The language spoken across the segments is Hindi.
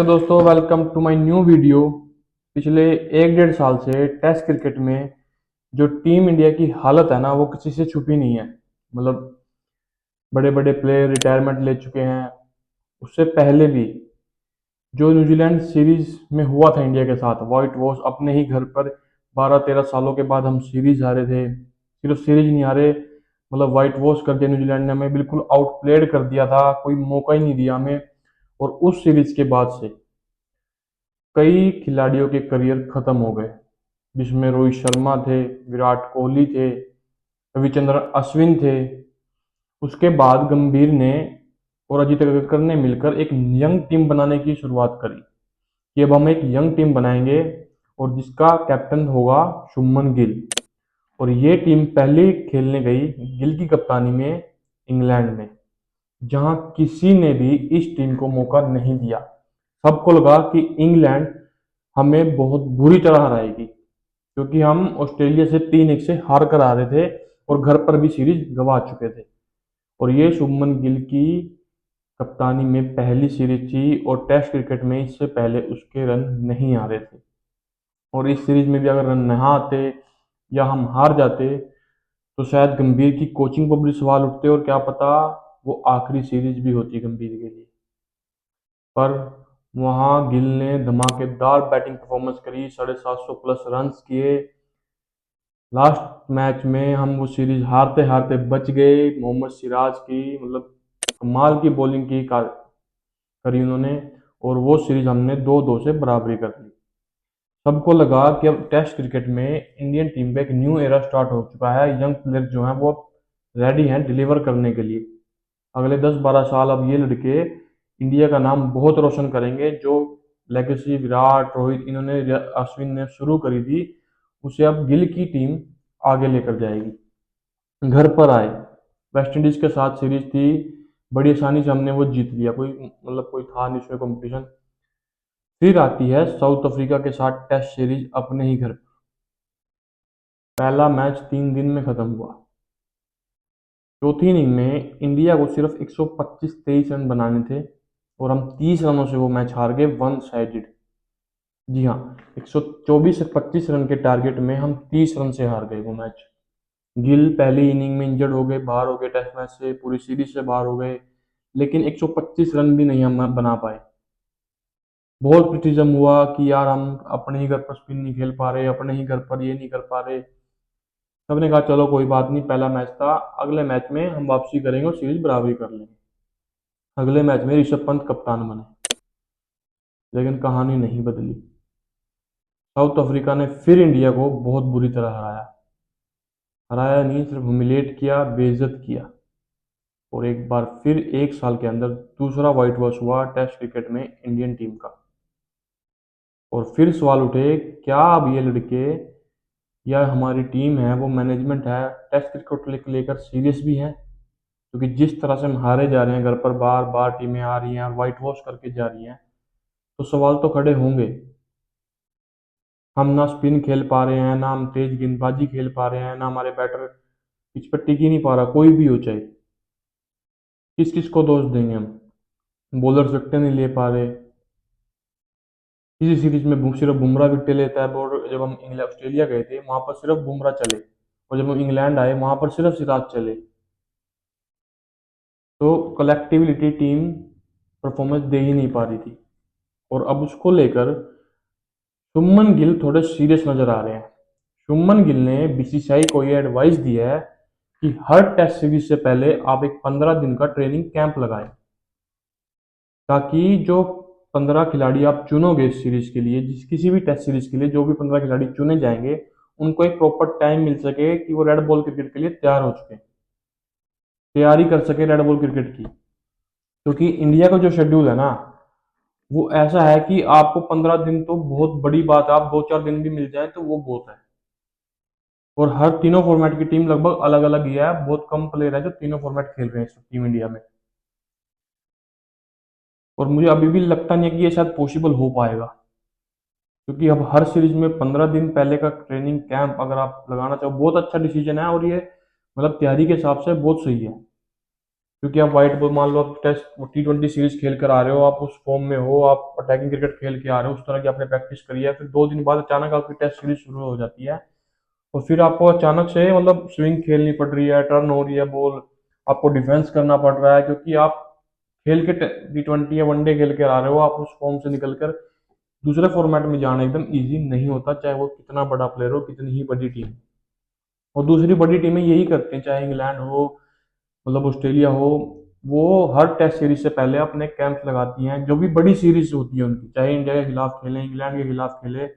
तो दोस्तों, welcome to my new video. पिछले 1 डेढ़ साल से टेस्ट क्रिकेट में जो टीम इंडिया की हालत है ना, वो किसी से छुपी नहीं है। मतलब बड़े बड़े प्लेयर रिटायरमेंट ले चुके हैं। उससे पहले भी जो न्यूजीलैंड सीरीज में हुआ था इंडिया के साथ, वाइट वॉश अपने ही घर पर 12 13 सालों के बाद हम सीरीज हारे थे। सिर्फ सीरीज नहीं हारे, मतलब वाइट वॉश कर दिया न्यूजीलैंड ने, हमें बिल्कुल आउटप्लेड कर दिया था, कोई मौका ही नहीं दिया हमें। और उस सीरीज के बाद से कई खिलाड़ियों के करियर खत्म हो गए, जिसमें रोहित शर्मा थे, विराट कोहली थे, रविचंद्रन अश्विन थे। उसके बाद गंभीर ने और अजीत अग्रकर ने मिलकर एक यंग टीम बनाने की शुरुआत करी कि अब हम एक यंग टीम बनाएंगे और जिसका कैप्टन होगा शुभमन गिल। और ये टीम पहले खेलने गई गिल की कप्तानी में इंग्लैंड में, जहां किसी ने भी इस टीम को मौका नहीं दिया। सबको लगा कि इंग्लैंड हमें बहुत बुरी तरह हराएगी, क्योंकि हम ऑस्ट्रेलिया से 3-1 से हार कर आ रहे थे और घर पर भी सीरीज गंवा चुके थे। और ये शुभमन गिल की कप्तानी में पहली सीरीज थी और टेस्ट क्रिकेट में इससे पहले उसके रन नहीं आ रहे थे। और इस सीरीज में भी अगर रन न आते या हम हार जाते तो शायद गंभीर की कोचिंग पर भी सवाल उठते और क्या पता वो आखिरी सीरीज भी होती गंभीर के लिए। पर वहां गिल ने धमाकेदार बैटिंग परफॉर्मेंस करी, 750 प्लस रन किए। लास्ट मैच में हम वो सीरीज हारते हारते बच गए। मोहम्मद सिराज की मतलब कमाल की बॉलिंग करी उन्होंने, और वो सीरीज हमने 2-2 से बराबरी कर ली। सबको लगा कि अब टेस्ट क्रिकेट में इंडियन टीम पे एक न्यू एरा स्टार्ट हो चुका है। यंग प्लेयर जो हैं वो रेडी हैं डिलीवर करने के लिए। अगले 10 12 साल अब ये लड़के इंडिया का नाम बहुत रोशन करेंगे। जो लेगेसी विराट रोहित इन्होंने अश्विन ने शुरू करी थी, उसे अब गिल की टीम आगे लेकर जाएगी। घर पर आए, वेस्ट इंडीज के साथ सीरीज थी, बड़ी आसानी से हमने वो जीत लिया, कोई मतलब कोई था नहीं उसमें कंपटीशन। फिर आती है साउथ अफ्रीका के साथ टेस्ट सीरीज अपने ही घर। पहला मैच 3 दिन में खत्म हुआ। चौथी इनिंग में इंडिया को सिर्फ 125-23 रन बनाने थे और हम 30 रनों से वो मैच हार गए, वन साइडेड। जी हाँ, 124 से 25 रन के टारगेट में हम 30 रन से हार गए वो मैच। गिल पहली इनिंग में इंजर्ड हो गए, बाहर हो गए टेस्ट मैच से, पूरी सीरीज से बाहर हो गए। लेकिन 125 रन भी नहीं हम बना पाए। बहुत क्रिटिज्म हुआ कि यार हम अपने ही घर पर स्पिन नहीं खेल पा रहे, अपने ही घर पर ये नहीं कर पा रहे। सबने कहा चलो कोई बात नहीं, पहला मैच था, अगले मैच में हम वापसी करेंगे और सीरीज बराबरी कर लेंगे। अगले मैच में ऋषभ पंत कप्तान बने, लेकिन कहानी नहीं बदली। साउथ अफ्रीका ने फिर इंडिया को बहुत बुरी तरह हराया। हराया नहीं, सिर्फ ह्यूमिलेट किया, बेइज्जत किया। और एक बार फिर 1 साल के अंदर दूसरा व्हाइट वॉश हुआ टेस्ट क्रिकेट में इंडियन टीम का। और फिर सवाल उठे, क्या अब ये लड़के या हमारी टीम है, वो मैनेजमेंट है, टेस्ट क्रिकेट को लेकर सीरियस भी है? क्योंकि जिस तरह से हम हारे जा रहे हैं, घर पर बार बार टीमें आ रही हैं और व्हाइट वॉश करके जा रही हैं, तो सवाल तो खड़े होंगे। हम ना स्पिन खेल पा रहे हैं, ना हम तेज गेंदबाजी खेल पा रहे हैं, ना हमारे बैटर पिच पर टिक ही नहीं पा रहा, कोई भी हो चाहे। किस किस को दोष देंगे हम? बॉलर विकेटें नहीं ले पा रहे। किसी सीरीज में सिर्फ बुमराह विकेटें लेता है। और जब हम इंग्लैंड ऑस्ट्रेलिया गए थे वहां पर सिर्फ बुमराह चले, और जब हम इंग्लैंड आए वहां पर सिर्फ सिराज चले। तो कलेक्टिविटी टीम परफॉर्मेंस दे ही नहीं पा रही थी। और अब उसको लेकर शुभमन गिल थोड़े सीरियस नजर आ रहे हैं। शुभमन गिल ने बीसीसीआई को ये एडवाइस दिया है कि हर टेस्ट सीरीज से पहले आप एक 15 दिन का ट्रेनिंग कैंप लगाएं, ताकि जो 15 खिलाड़ी आप चुनोगे इस सीरीज के लिए, जिस किसी भी टेस्ट सीरीज के लिए जो भी 15 खिलाड़ी चुने जाएंगे, उनको एक प्रॉपर टाइम मिल सके कि वो रेड बॉल क्रिकेट के लिए तैयार हो चुके, तैयारी कर सके रेड बॉल क्रिकेट की। क्योंकि इंडिया का जो शेड्यूल है ना, वो ऐसा है कि आपको 15 दिन तो बहुत बड़ी बात है, आप 2 4 दिन भी मिल जाए तो वो बहुत है। और हर तीनों फॉर्मेट की टीम लगभग अलग अलग ही है, बहुत कम प्लेयर है जो तीनों फॉर्मेट खेल रहे हैं इस टीम इंडिया में। और मुझे अभी भी लगता नहीं है कि ये शायद पॉसिबल हो पाएगा, क्योंकि अब हर सीरीज में 15 दिन पहले का ट्रेनिंग कैंप अगर आप लगाना चाहो, बहुत अच्छा डिसीजन है। और ये मतलब तैयारी के हिसाब से बहुत सही है। क्योंकि आप वाइट बॉल, मान लो आप टेस्ट T20 सीरीज खेल कर आ रहे हो, आप उस फॉर्म में हो, आप अटैकिंग क्रिकेट खेल के आ रहे हो, उस तरह की आपने प्रैक्टिस करी है, फिर 2 दिन बाद अचानक आपकी टेस्ट सीरीज शुरू हो जाती है, और फिर आपको अचानक से मतलब स्विंग खेलनी पड़ रही है, टर्न हो रही है बॉल, आपको डिफेंस करना पड़ रहा है, क्योंकि आप खेल के T20 या वनडे खेल के आ रहे हो, आप उस फॉर्म से निकल कर दूसरे फॉर्मेट में जाना एकदम इजी नहीं होता, चाहे वो कितना बड़ा प्लेयर हो, कितनी ही बड़ी टीम। और दूसरी बड़ी टीमें यही करती हैं, चाहे इंग्लैंड हो, मतलब ऑस्ट्रेलिया हो, वो हर टेस्ट सीरीज से पहले अपने कैंप लगाती हैं, जो भी बड़ी सीरीज होती है उनकी, चाहे इंडिया के खिलाफ खेले, इंग्लैंड के खिलाफ खेले,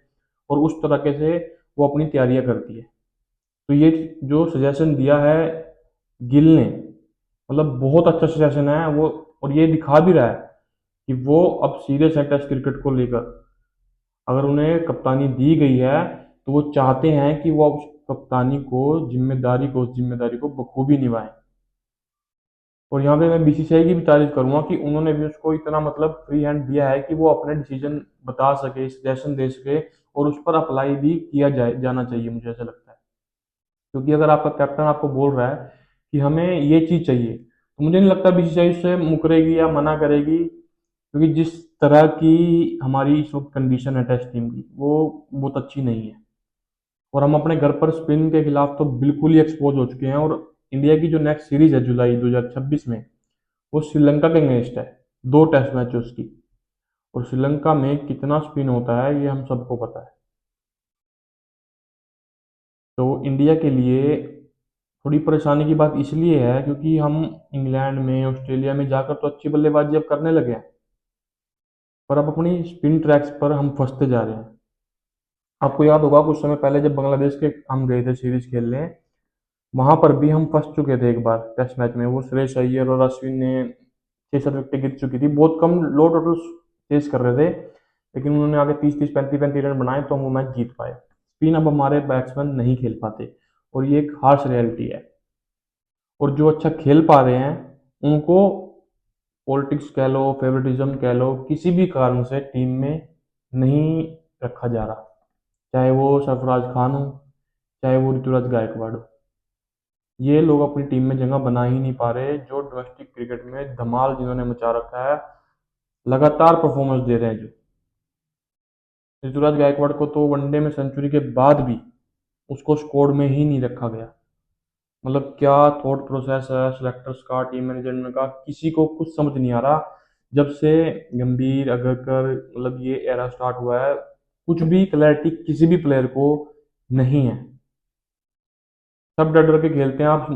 और उस तरीके से वो अपनी तैयारियां करती है। तो ये जो सजेशन दिया है गिल ने, मतलब बहुत अच्छा सजेशन है वो, और ये दिखा भी रहा है कि वो अब सीरियस है टेस्ट क्रिकेट को लेकर। अगर उन्हें कप्तानी दी गई है तो वो चाहते हैं कि वो उस कप्तानी को, जिम्मेदारी को, उस जिम्मेदारी को बखूबी निभाएं। और यहाँ पे मैं बीसीसीआई की भी तारीफ करूंगा कि उन्होंने भी उसको इतना मतलब फ्री हैंड दिया है कि वो अपने डिसीजन बता सके, सजेशन दे सके, और उस पर अप्लाई भी किया जाना चाहिए, मुझे ऐसा लगता है। क्योंकि अगर आपका कैप्टन आपको बोल रहा है कि हमें ये चीज़ चाहिए, तो मुझे नहीं लगता बीसीसीआई उससे मुकरेगी या मना करेगी, क्योंकि जिस तरह की हमारी इस वक्त कंडीशन है टेस्ट टीम की, वो बहुत अच्छी नहीं है। और हम अपने घर पर स्पिन के खिलाफ तो बिल्कुल ही एक्सपोज हो चुके हैं, और इंडिया की जो नेक्स्ट सीरीज है जुलाई 2026 में, वो श्रीलंका के अगेंस्ट है। 2 टेस्ट मैच है उसकी, और श्रीलंका में कितना स्पिन होता है ये हम सबको पता है। तो इंडिया के लिए थोड़ी परेशानी की बात इसलिए है क्योंकि हम इंग्लैंड में, ऑस्ट्रेलिया में जाकर तो अच्छी बल्लेबाजी अब करने लगे हैं, पर अब अपनी स्पिन ट्रैक्स पर हम फंसते जा रहे हैं। आपको याद होगा कुछ समय पहले जब बांग्लादेश के हम गए थे सीरीज खेलने, वहां पर भी हम फंस चुके थे एक बार टेस्ट मैच में। वो श्रेयस अय्यर और अश्विन ने 6-7 विकेट गिर चुकी थी, बहुत कम लो टोटल चेस कर रहे थे, लेकिन उन्होंने आगे 30-30, 35-35 रन बनाए तो हम वो मैच जीत पाए। स्पिन अब हमारे बैट्समैन नहीं खेल पाते, और ये एक हार्श रियलिटी है। और जो अच्छा खेल पा रहे हैं उनको पॉलिटिक्स कह लो, फेवरेटिज्म कह लो, किसी भी कारण से टीम में नहीं रखा जा रहा, चाहे वो सरफराज खान हो, चाहे वो ऋतुराज गायकवाड़ हो। ये लोग अपनी टीम में जगह बना ही नहीं पा रहे, जो डोमेस्टिक क्रिकेट में धमाल जिन्होंने मचा रखा है, लगातार परफॉर्मेंस दे रहे हैं। जो ऋतुराज गायकवाड़ को तो वनडे में सेंचुरी के बाद भी उसको स्क्वाड में ही नहीं रखा गया। मतलब क्या थॉट प्रोसेस है सिलेक्टर्स का, टीम मैनेजमेंट का, किसी को कुछ समझ नहीं आ रहा। जब से गंभीर, अगरकर, मतलब ये एरा स्टार्ट हुआ है, कुछ भी क्लैरिटी किसी भी प्लेयर को नहीं है। सब डर डर के खेलते हैं आप।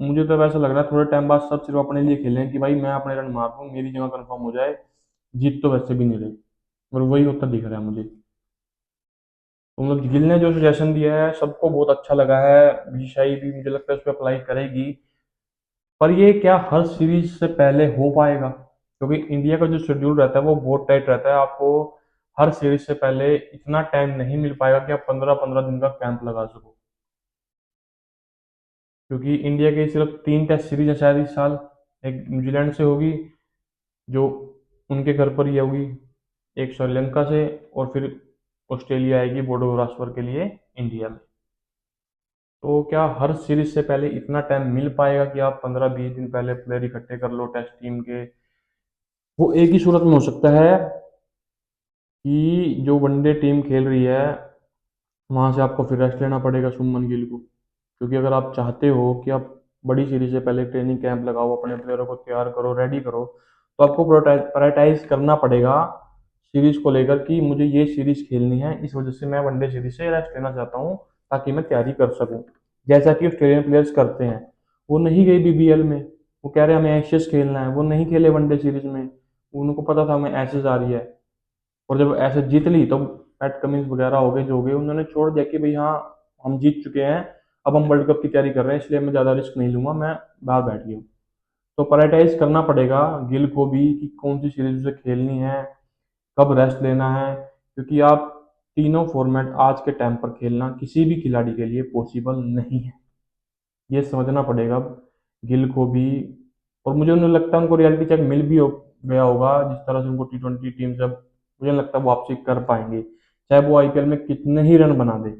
मुझे तो वैसा लग रहा है थोड़े टाइम बाद सब सिर्फ अपने लिए खेलें कि भाई मैं अपने रन मार दूं, मेरी जगह कंफर्म हो जाए, जीत तो वैसे भी नहीं रही। और वही होता दिख रहा है मुझे। तो मतलब गिल ने जो सजेशन दिया है सबको बहुत अच्छा लगा है, बीसीसीआई भी मुझे लगता है उस पर अप्लाई करेगी। पर ये क्या हर सीरीज से पहले हो पाएगा? क्योंकि इंडिया का जो शेड्यूल रहता है वो बहुत टाइट रहता है, आपको हर सीरीज से पहले इतना टाइम नहीं मिल पाएगा कि आप 15-15 दिन का कैंप लगा सको। क्योंकि इंडिया के सिर्फ 3 टेस्ट सीरीज है शायद इस साल। एक न्यूजीलैंड से होगी, जो उनके घर पर ही होगी, एक श्रीलंका से, और फिर ऑस्ट्रेलिया आएगी बॉर्डर गवास्कर के लिए इंडिया में। तो क्या हर सीरीज से पहले इतना टाइम मिल पाएगा कि आप 15-20 दिन पहले प्लेयर इकट्ठे कर लो टेस्ट टीम के? वो एक ही सूरत में हो सकता है कि जो वनडे टीम खेल रही है वहां से आपको फिर रेस्ट लेना पड़ेगा शुभमन गिल को। क्योंकि अगर आप चाहते हो कि आप बड़ी सीरीज से पहले ट्रेनिंग कैंप लगाओ, अपने प्लेयरों को तैयार करो, रेडी करो, तो आपको प्रायोरिटाइज करना पड़ेगा सीरीज को लेकर कि मुझे ये सीरीज खेलनी है, इस वजह से मैं वनडे सीरीज से रेस्ट लेना चाहता हूँ, ताकि मैं तैयारी कर सकूँ। जैसा कि ऑस्ट्रेलियन प्लेयर्स करते हैं, वो नहीं गए बीबीएल में, वो कह रहे हैं हमें एशेज खेलना है, वो नहीं खेले वनडे सीरीज में, उनको पता था हमें एशेज आ रही है। और जब ऐसे जीत ली तो पैट कमिंस वगैरह हो गए जो हो गए, उन्होंने छोड़ दिया कि भाई हाँ हम जीत चुके हैं, अब हम वर्ल्ड कप की तैयारी कर रहे हैं, इसलिए मैं ज़्यादा रिस्क नहीं लूंगा, मैं बाहर बैठ गया हूँ। तो प्रायोरिटाइज करना पड़ेगा गिल को भी कि कौन सी सीरीज उसे खेलनी है, कब रेस्ट लेना है। क्योंकि आप तीनों फॉर्मेट आज के टाइम पर खेलना किसी भी खिलाड़ी के लिए पॉसिबल नहीं है, ये समझना पड़ेगा अब गिल को भी। और मुझे उन्हें लगता है उनको रियलिटी चेक मिल भी गया होगा, जिस तरह से उनको T20 टीम जब, मुझे नहीं लगता वापसी कर पाएंगे, चाहे वो आईपीएल में कितने ही रन बना दे।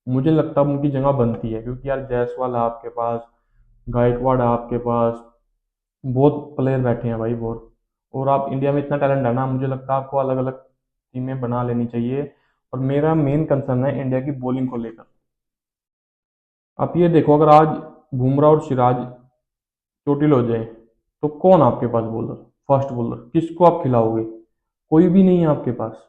मुझे लगता है उनकी जगह बनती है, क्योंकि यार जायसवाल है आपके पास, गायकवाड़ है आपके पास, बहुत प्लेयर बैठे हैं भाई, बहुत। और आप इंडिया में इतना टैलेंट है ना, मुझे लगता है आपको अलग अलग टीमें बना लेनी चाहिए। और मेरा मेन कंसर्न है इंडिया की बॉलिंग को लेकर। आप ये देखो, अगर आज बुमराह और सिराज चोटिल हो जाए तो कौन आपके पास बॉलर, फास्ट बॉलर किसको आप खिलाओगे? कोई भी नहीं है आपके पास।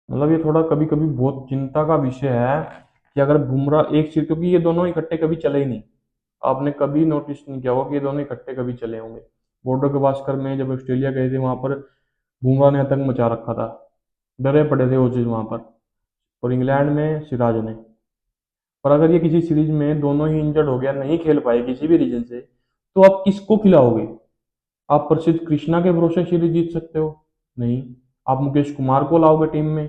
मतलब ये थोड़ा कभी कभी बहुत चिंता का विषय है कि अगर बुमराह एक सीट, क्योंकि ये दोनों इकट्ठे कभी चले ही नहीं। आपने कभी नोटिस नहीं किया होगा कि ये दोनों इकट्ठे कभी चले होंगे। बॉर्डर गवास्कर में जब ऑस्ट्रेलिया गए थे, वहां पर बुमराह ने आतंक मचा रखा था, डरे पड़े थे वो चीज वहां पर। और इंग्लैंड में सिराज ने। और अगर ये किसी सीरीज में दोनों ही इंजर्ड हो गया, नहीं खेल पाए किसी भी रीजन से, तो आप किसको खिलाओगे? आप प्रसिद्ध कृष्णा के भरोसे सीरीज जीत सकते हो? नहीं। आप मुकेश कुमार को लाओगे टीम में?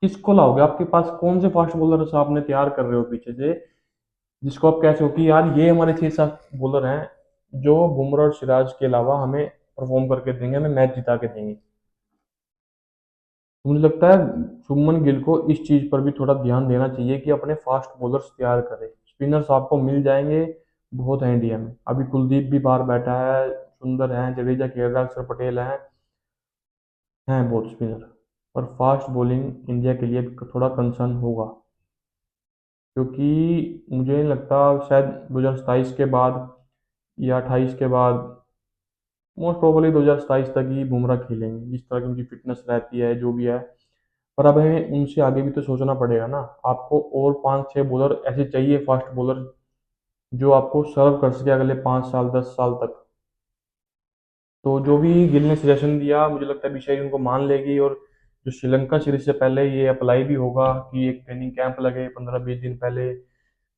किसको लाओगे? आपके पास कौन से फास्ट बॉलर आपने तैयार कर रहे हो पीछे से, जिसको आप कह सको कि यार ये हमारे 6-7 बॉलर हैं जो बुमराह और सिराज के अलावा हमें परफॉर्म करके देंगे, हमें मैच जिता के देंगे। तो मुझे लगता है शुभमन गिल को इस चीज पर भी थोड़ा ध्यान देना चाहिए कि अपने फास्ट बॉलर्स तैयार करें। स्पिनर्स आपको मिल जाएंगे, बहुत है इंडिया में। अभी कुलदीप भी बाहर बैठा है, सुंदर है, जडेजा खेल रहा है, अक्षर पटेल हैं बहुत स्पिनर। पर फास्ट बॉलिंग इंडिया के लिए थोड़ा कंसर्न होगा, क्योंकि मुझे नहीं लगता शायद 2027 के बाद या 28 के बाद, मोस्ट प्रोबेबली 2027 तक ही बुमराह खेलेंगे, जिस तरह की उनकी फिटनेस रहती है जो भी है। पर अब हमें उनसे आगे भी तो सोचना पड़ेगा ना। आपको और 5-6 बॉलर ऐसे चाहिए, फास्ट बॉलर, जो आपको सर्व कर सके अगले 5 साल 10 साल तक। तो जो भी गिल ने सजेशन दिया, मुझे लगता है बीसीसीआई उनको मान लेगी। और जो श्रीलंका सीरीज से पहले ये अप्लाई भी होगा कि एक ट्रेनिंग कैंप लगे 15-20 दिन पहले,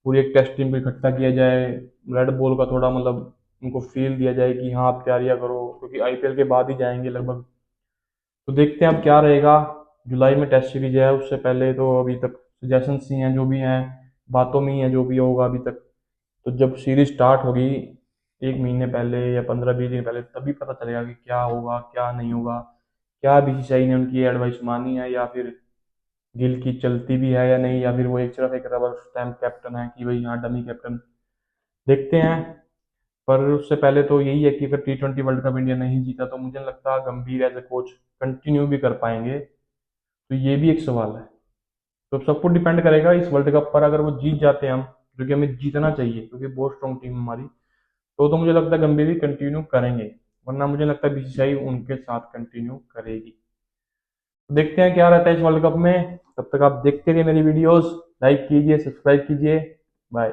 पूरी एक टेस्ट टीम को इकट्ठा किया जाए, रेड बॉल का थोड़ा मतलब उनको फील दिया जाए कि हाँ आप तैयारियां करो, क्योंकि आईपीएल के बाद ही जाएंगे लगभग। तो देखते हैं अब क्या रहेगा। जुलाई में टेस्ट सीरीज है, उससे पहले तो अभी तक सजेशंस ही हैं जो भी हैं, बातों में ही है जो भी होगा अभी तक। तो जब सीरीज स्टार्ट होगी 1 महीने पहले या 15-20 दिन पहले, तभी पता चलेगा कि क्या होगा क्या नहीं होगा। क्या बीसीसीआई ने उनकी एडवाइस मानी है, या फिर गिल की चलती भी है या नहीं, या फिर वो एक सिर्फ एक रबर स्टैम्प कैप्टन है कि भाई हाँ डमी कैप्टन। देखते हैं। पर उससे पहले तो यही है कि अगर T20 वर्ल्ड कप इंडिया नहीं जीता तो मुझे नहीं लगता गंभीर एज ए कोच कंटिन्यू भी कर पाएंगे। तो ये भी एक सवाल है। तो सब कुछ डिपेंड करेगा इस वर्ल्ड कप पर। अगर वो जीत जाते हैं हम, जो कि हमें जीतना चाहिए क्योंकि बहुत स्ट्रॉन्ग टीम है हमारी, तो मुझे लगता है गंभीर भी कंटिन्यू करेंगे। वरना मुझे लगता है बीसीसीआई उनके साथ कंटिन्यू करेगी। तो देखते हैं क्या रहता है इस वर्ल्ड कप में। तब तक आप देखते रहिए मेरी वीडियोस, लाइक कीजिए, सब्सक्राइब कीजिए। बाय।